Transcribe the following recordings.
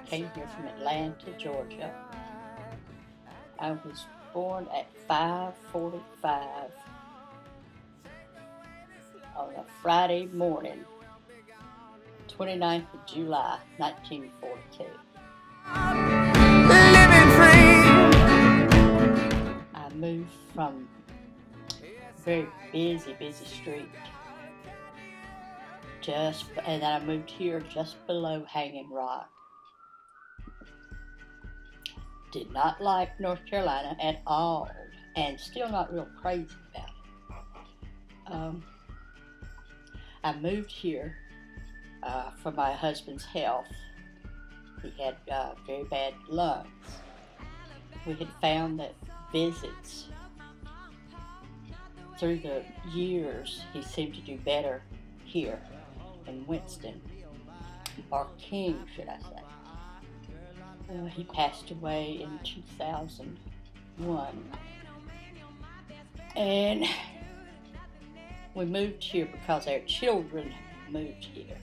came here from Atlanta, Georgia. I was born at 5:45 on a Friday morning, 29th of July, 1942. I moved from a very busy street, and then I moved here just below Hanging Rock. Did not like North Carolina at all, and still not real crazy about it. I moved here for my husband's health. He had very bad lungs. We had found that visits through the years, he seemed to do better here in Winston, or King, should I say. He passed away in 2001. And we moved here because our children moved here.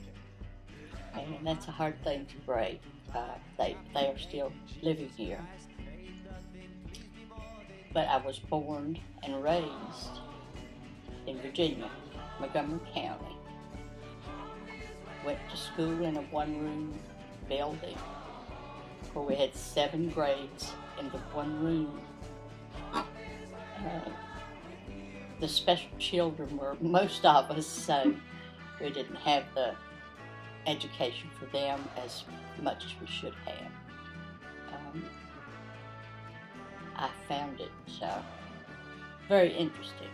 And that's a hard thing to break. They are still living here. But I was born and raised in Virginia, Montgomery County. Went to school in a one-room building where we had 7 grades in the one room. The special children were most of us, so we didn't have the education for them as much as we should have. I found it very interesting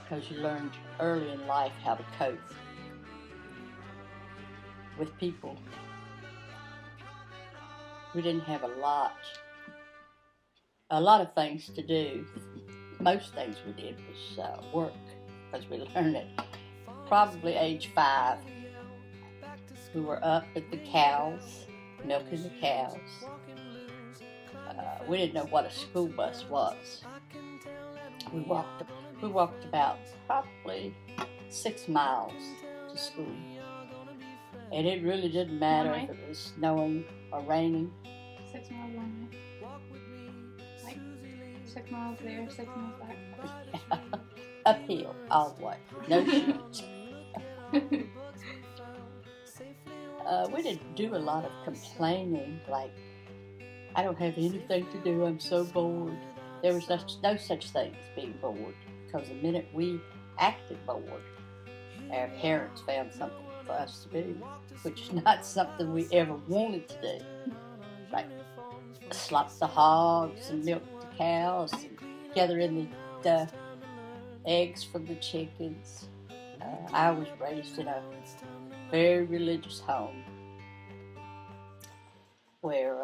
because you learned early in life how to cope with people. We didn't have a lot of things to do. Most things we did was work, because we learned it probably age 5. We were up with the cows, milking the cows. We didn't know what a school bus was. We walked about probably 6 miles to school. And it really didn't matter if it was snowing or raining. 6 miles one way. Like 6 miles there, 6 miles back. Uphill, all the way. No shoes. We didn't do a lot of complaining, like, I don't have anything to do, I'm so bored. There was no such thing as being bored, because the minute we acted bored, our parents found something for us to do, which is not something we ever wanted to do. Like slop the hogs and milk the cows and gather in the eggs from the chickens. I was raised in a very religious home where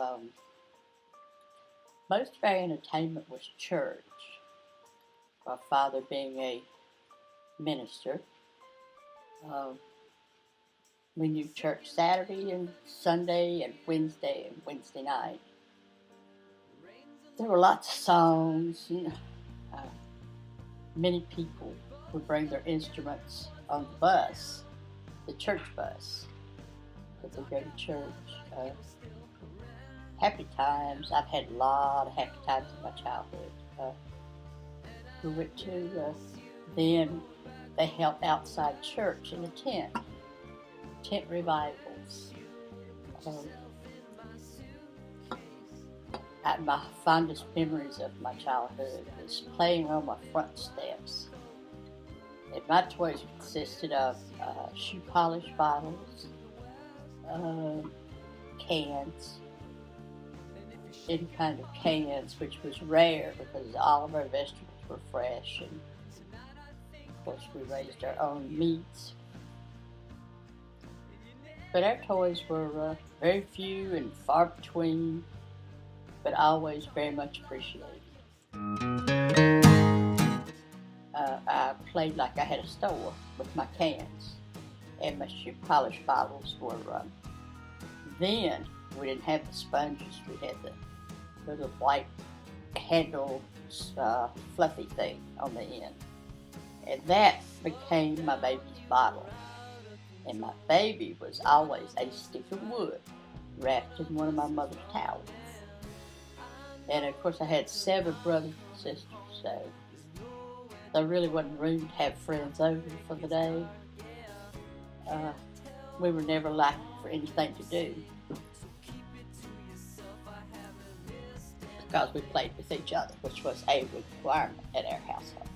most of our entertainment was church. My father being a minister. We knew church Saturday and Sunday and Wednesday night. There were lots of songs, and many people would bring their instruments on the bus, the church bus, as they go to church. Happy times. I've had a lot of happy times in my childhood. We went to, then they held outside church in a tent revivals. My fondest memories of my childhood was playing on my front steps. And my toys consisted of shoe polish bottles, cans, any kind of cans, which was rare because all of our vegetables were fresh, and of course we raised our own meats. But our toys were very few and far between, but always very much appreciated. I played like I had a store with my cans, and my shoe polish bottles were, then we didn't have the sponges, we had the little white handle fluffy thing on the end. And that became my baby's bottle. And my baby was always a stick of wood wrapped in one of my mother's towels. And of course I had 7 brothers and sisters, so there really wasn't room to have friends over for the day. We were never lacking for anything to do because we played with each other, which was a requirement at our household.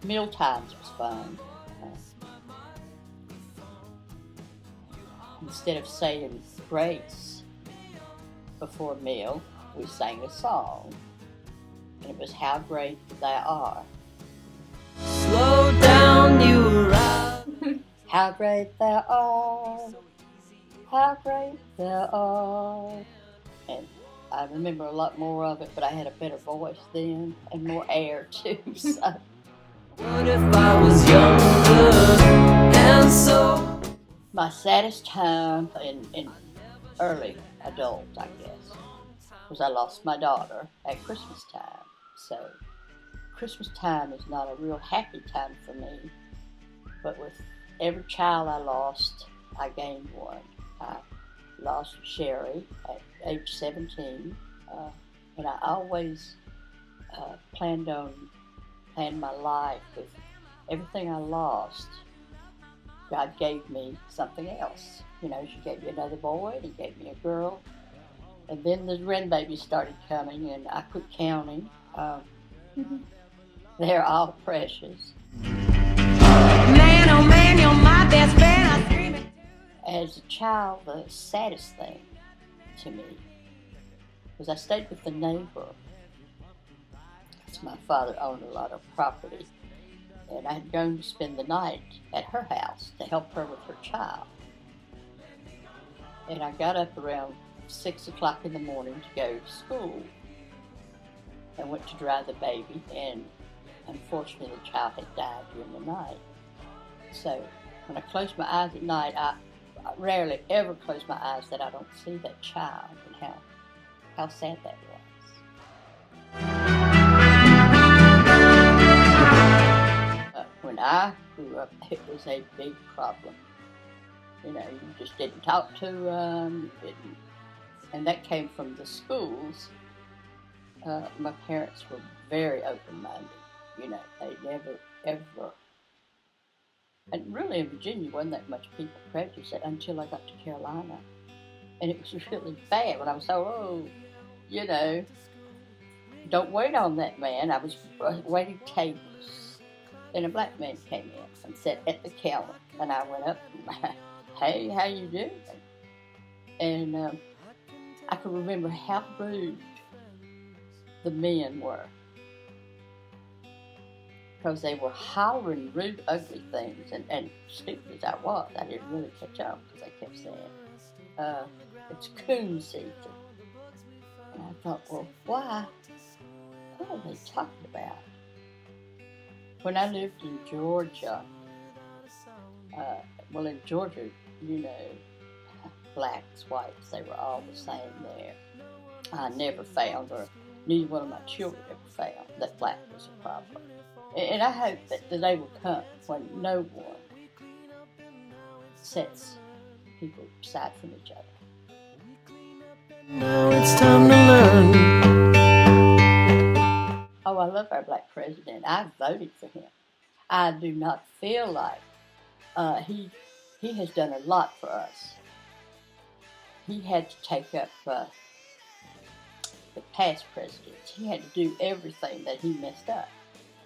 Meal times was fun. Instead of saying grace before a meal, we sang a song, and it was "How Great Thou Art." Slow down, you arrive. How great thou art, how great thou art. And I remember a lot more of it, but I had a better voice then and more air too. So. What if I was younger and so? My saddest time in early adult, I guess, was I lost my daughter at Christmas time. So Christmas time is not a real happy time for me, but with every child I lost, I gained one. I lost Sherry at age 17, and I always planned my life with everything I lost. God gave me something else. You know, she gave me another boy, and He gave me a girl. And then the grandbabies started coming, and I quit counting. They're all precious. Man, oh man, you're my best friend. I'm screaming. As a child, the saddest thing to me was I stayed with the neighbor. My father owned a lot of property, and I had gone to spend the night at her house to help her with her child. And I got up around 6 o'clock in the morning to go to school and went to dry the baby, and unfortunately the child had died during the night. So when I close my eyes at night, I rarely ever close my eyes that I don't see that child, and how sad that was. When I grew up, it was a big problem. You know, you just didn't talk to them, and that came from the schools. My parents were very open-minded. You know, they never, ever, and really in Virginia wasn't that much people prejudiced until I got to Carolina. And it was really bad when I was so, you know, don't wait on that man. I was waiting tables. And a black man came in and sat at the counter, and I went up and, "Hey, how you doing?" And I can remember how rude the men were, because they were hollering rude, ugly things, and stupid as I was, I didn't really catch on because they kept saying, "It's coon season." And I thought, well, why? What are they talking about? When I lived in Georgia, in Georgia, you know, blacks, whites, they were all the same there. I never found, or neither one of my children ever found, that black was a problem. And I hope that the day will come when no one sets people aside from each other. Now it's time to learn. Oh, I love our black president. I voted for him. I do not feel like he has done a lot for us. He had to take up the past presidents. He had to do everything that he messed up.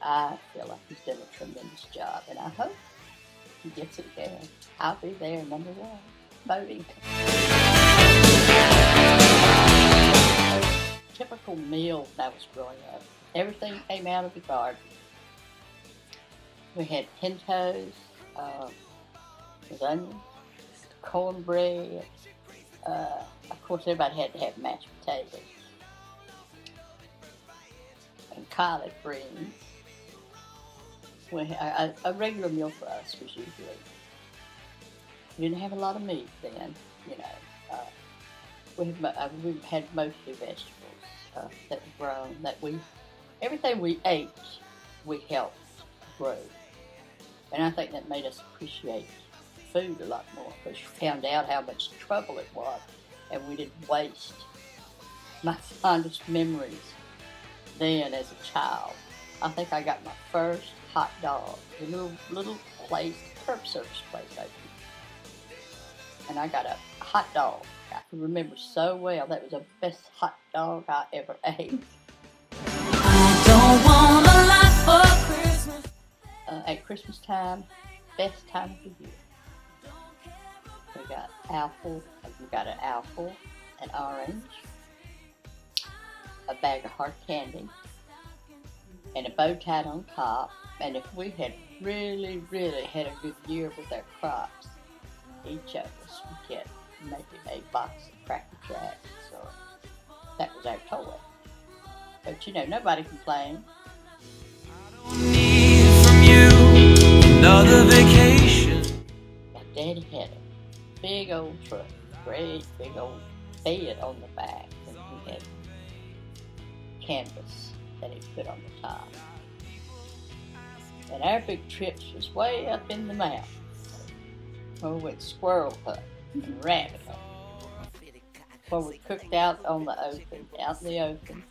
I feel like he's done a tremendous job, and I hope he gets it there. I'll be there, number 1, voting. Typical meal when I was growing up. Everything came out of the garden. We had pintos, with onions, cornbread. Of course, everybody had to have mashed potatoes and collard greens. A regular meal for us was usually, we didn't have a lot of meat then, you know. We had mostly vegetables that were grown, everything we ate, we helped grow. And I think that made us appreciate food a lot more because you found out how much trouble it was, and we didn't waste. My fondest memories then as a child, I think I got my first hot dog, the little place, curb service place opened. And I got a hot dog. I can remember so well. That was the best hot dog I ever ate. I don't want a lot for Christmas. At Christmas time, best time of the year. We got an apple, an orange, a bag of hard candy, and a bow tied on top. And if we had really, really had a good year with our crops, each of us would get maybe a box of Cracker Jacks. So that was our toy. But you know, nobody complained. I don't need from you another vacation. My daddy had a big old truck, great big old bed on the back, and he had canvas that he put on the top. And our big trips was way up in the mountains, where we went squirrel hunting and rabbit hunting, where we cooked out on the open, out in the open.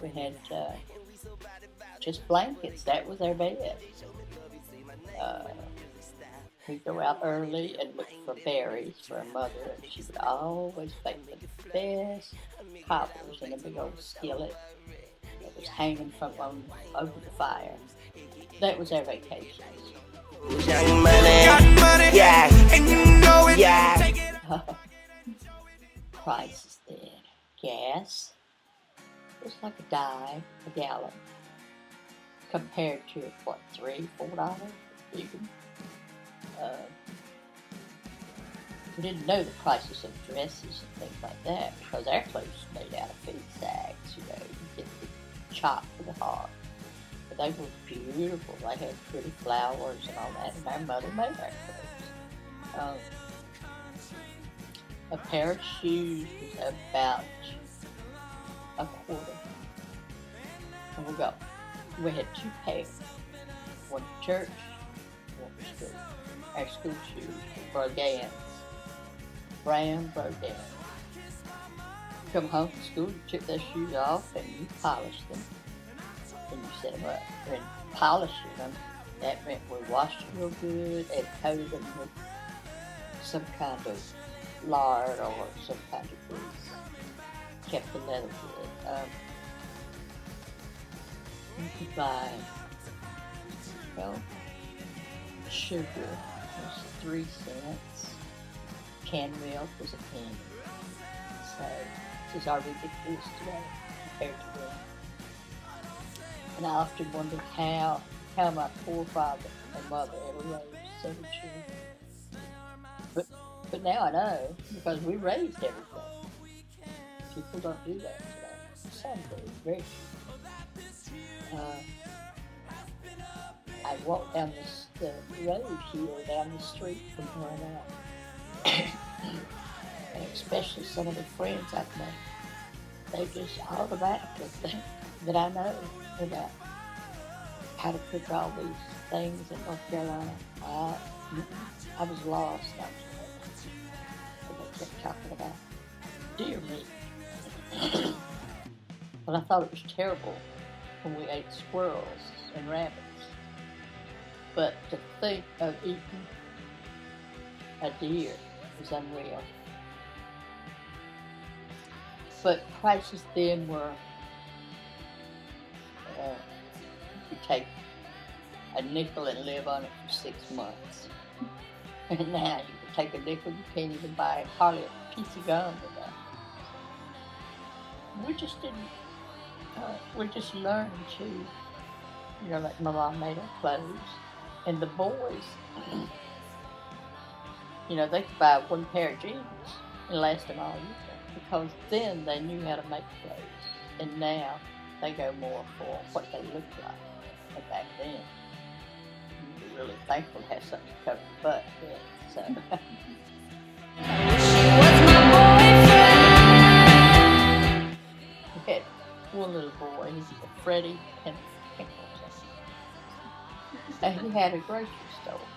We had just blankets. That was our bed. We'd go out early and look for berries for our mother, and she would always bake the best cobblers in a big old skillet that was hanging from over the fire. That was our vacation. Young money, yeah, and you know it, yeah. Prices then. Gas was like $1 a gallon compared to what, $3-4 even. We didn't know the prices of dresses and things like that because our clothes were made out of food sacks. You know, you get the chop for the heart. But they were beautiful. They had pretty flowers and all that, and our mother made our clothes. A pair of shoes was about $0.25. And we had 2 pairs. One for church, one for school. Our school shoes were Brogans. Brown Brogans. Come home from school, you took those shoes off and you polished them. And you set them up. And polishing them, that meant we washed them real good and coated them with some kind of lard or some kind of grease. Kept the leather good. You could buy, sugar was 3 cents. Canned milk was a penny. So this is already ridiculous today compared to then. And I often wondered how my poor father and mother ever raised 7 children. But now I know, because we raised everything. People don't do that today. Some do, very few. I walked down the road here, down the street from where I'm at. And especially some of the friends I've made, they just automatically think that I know about how to cook all these things in North Carolina. I was lost, they kept talking about deer meat. But I thought it was terrible when we ate squirrels and rabbits. But to think of eating a deer was unreal. But prices then were, you take a nickel and live on it for 6 months. And now you can take a nickel, you can't even buy hardly a piece of gum with that. We just didn't, we just learned to, like my mom made our clothes. And the boys, they could buy 1 pair of jeans and last them all year. Because then they knew how to make clothes. And now they go more for what they look like. But back then, you were really thankful to have something to cover your butt with. So. We had one little boy, he's a Freddie and he had a grocery store.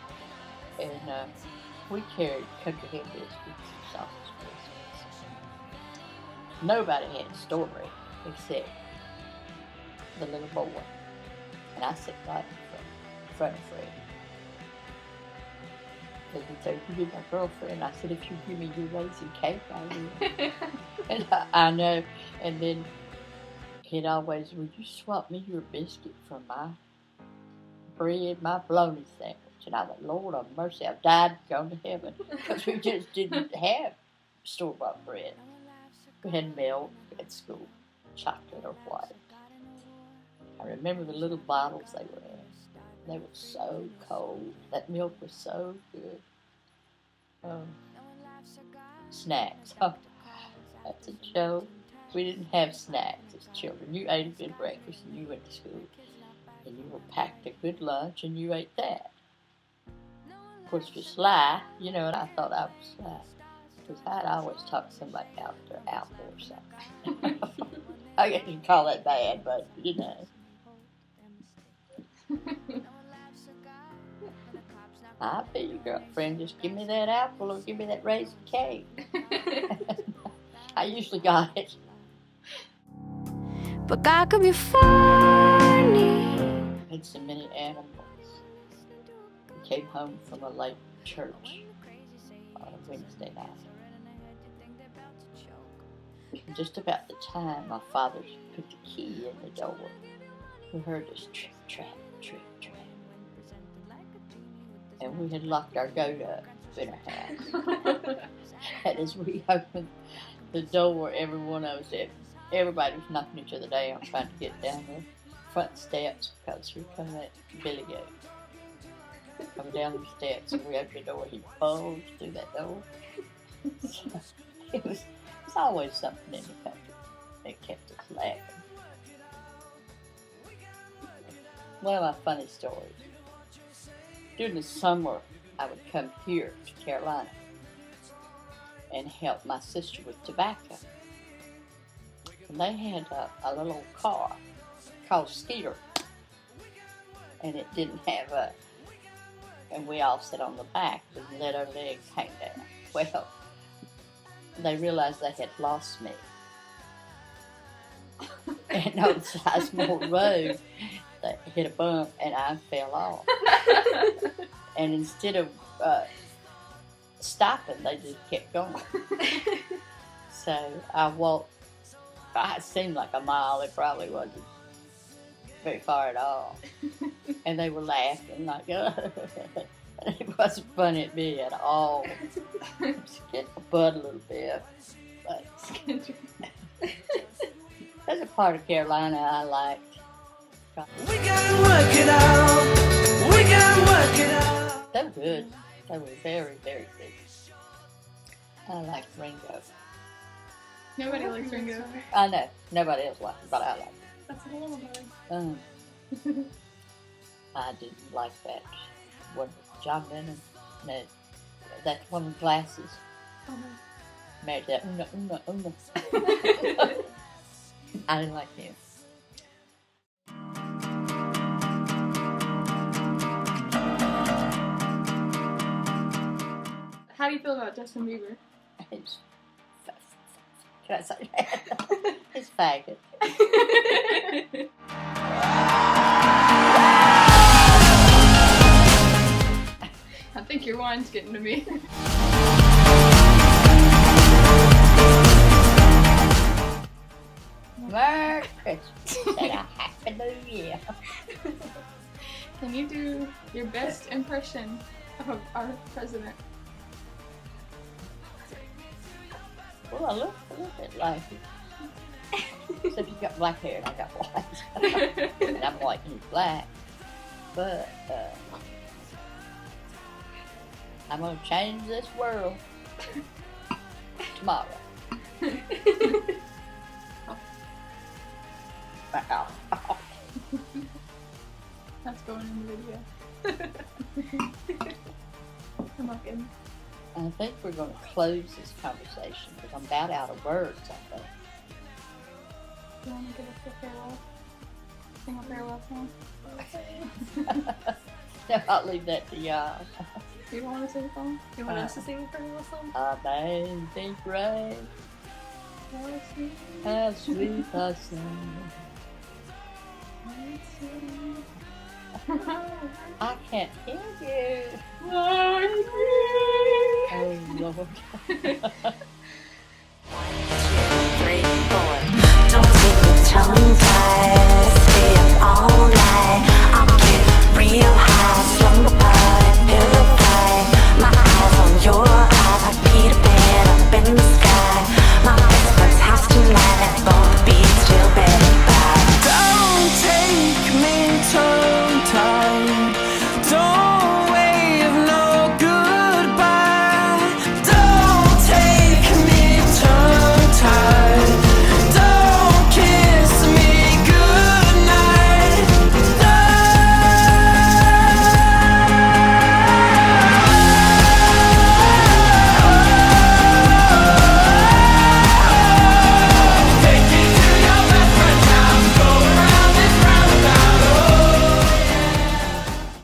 we carried country ham biscuits, sausage biscuits. Nobody had strawberry except the little boy. And I sat right in front of Fred. And he said, "You be my girlfriend." I said, "If you give me your raisin cake, I will." And I know. And then he'd always, "Would you swap me your biscuit for my bread, my bologna sandwich?" And I thought, Lord of mercy, I've died and gone to heaven, because we just didn't have store-bought bread. We had milk at school, chocolate or white. I remember the little bottles they were in. They were so cold. That milk was so good. Snacks. Oh, that's a joke. We didn't have snacks as children. You ate a good breakfast and you went to school. And you were packed a good lunch and you ate that. Of course, you're sly, you know, and I thought I was sly. Because I'd always talk to somebody out their apple or something. I guess you call that bad, but you know. I'll be your girlfriend. Just give me that apple or give me that raisin cake. I usually got it. But God could be funny. Had so many animals. We came home from a late church on a Wednesday night. And just about the time my father put the key in the door, we heard this trip, trap, trip, trap. And we had locked our goat up in our house. And as we opened the door, every one of us, everybody was knocking each other down, trying to get down the front steps, because here come that Billy Goat. Coming down the steps, and we opened the door, he bulged through that door. It's always something in the country that kept us laughing. One of my funny stories. During the summer, I would come here to Carolina and help my sister with tobacco. And they had a little car called Skeeter, and it didn't have a, and we all sat on the back and let our legs hang down. Well, they realized they had lost me. And on Sizemore Road, they hit a bump and I fell off. And instead of stopping, they just kept going. So I walked, it seemed like a mile, it probably wasn't very far at all. And they were laughing like, it wasn't funny at me at all. Just get my butt a little bit. But there's a part of Carolina I liked. We gotta work it out. We gotta work it out. They were good. They were very, very good. I liked Ringo. Nobody likes Ringo. I know. Nobody else liked it, but I liked it. That's a little bit. I didn't like that. What, John Lennon? No, that one with glasses. Oh, no. Married that Una. I didn't like him. How do you feel about Justin Bieber? It's, can I say that? It's faggot. I think your wine's getting to me. Merry Christmas and a Happy New Year. Can you do your best impression of our president? Well, I look a little bit like it. Except you got black hair and I got white. And I'm white and he's black. But I'm going to change this world tomorrow. That's going in the video. I'm not kidding. I think we're going to close this conversation because I'm about out of words, I think. Do you want to give us a farewell? Sing a farewell song? I'll leave that to y'all. You want to sing a song? You want us to sing a pretty little song? Amazing grace, how sweet the sound. I can't hear you. Oh, Lord.